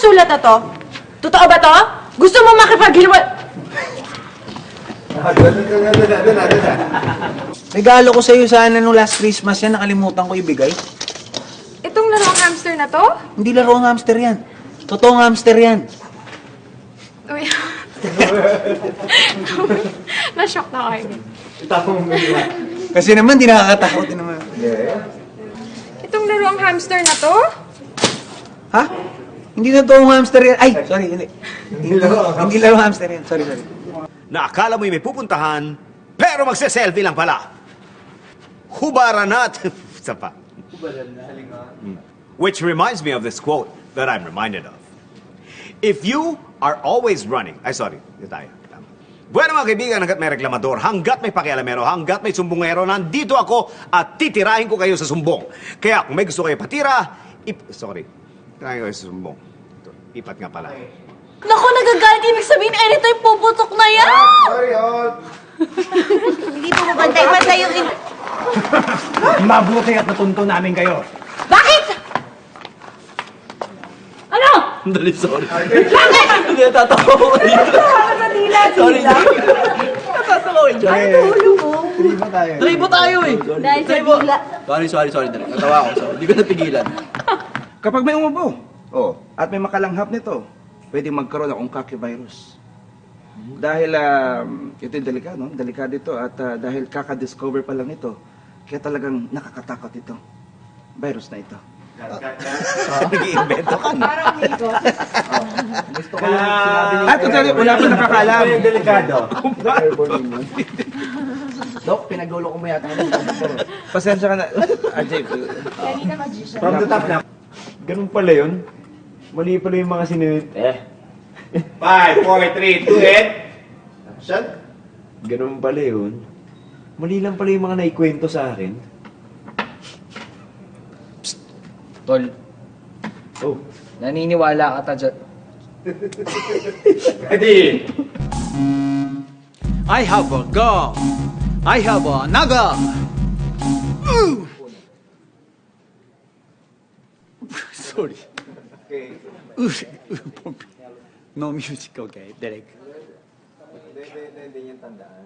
sulat na to? Totoo ba to? Gusto mo makipaghiwal... Regalo ko sa'yo sana nung last Christmas yan, nakalimutan ko ibigay. Itong larong hamster na to? Hindi laro ang hamster yan. Totoong hamster yan. Uy. Na-shock na kayo. Kasi naman, di nakakatakot din naman. Itong larong hamster na to? Ha? Hindi na totoong hamster yan. Ay, sorry, hindi. Hindi laro hamster yan. Sorry. Na akala mo'y may pupuntahan, pero magse-selfie lang pala. Hubaran at... Isa pa. Which reminds me of this quote that I'm reminded of. If you are always running... Ay, sorry. Dito tayo. Bueno, mga kaibigan, hanggat may reklamador, hanggat may pakialamero, hanggat may sumbongero, nandito ako at titirahin ko kayo sa sumbong. Kaya kung may gusto kayo patira, sorry. Tirahin ko kayo sa sumbong. Ito, ipat nga pala. Naku, nagagalit. Ibig sabihin, anytime puputok na yan! Hindi po mabantay-bantay yung... Mabuti at natunto namin kayo. Bakit? Ano? Dali, sorry. Bakit? Hindi, natatawa ko kayo. Sorry. Natatawa ko dyan. Dribo tayo eh. Dahil sa Dribo. dila. Sorry. Dali. Natawa ako. Sorry. Hindi ko napigilan. Kapag may umubo, at may makalanghap nito, pwede magkaroon akong kaki virus. Dahil ito yung delikado ito, at dahil kaka-discover pa lang ito, kaya talagang nakakatakot ito. Virus na ito. Nag-iimbento ka na. Gusto ko lang sinabi ni... totally, wala pa nakakaalam. Delikado. Dok, pinagulo ko mo yata. Pasensya ka na. Ajay. From the top na. Ganun pala yun. Mali pala yung mga sinunod. 5, 4, 3, 2, and... Action. Ganun pala yun. Mali lang pala yung mga naikwento sa akin. Tol, Oh. naniniwala ka ta dyan. Ready? I have a gun. I have a naga. Sorry. Okay. No music, okay, direct. Hindi yan tandaan.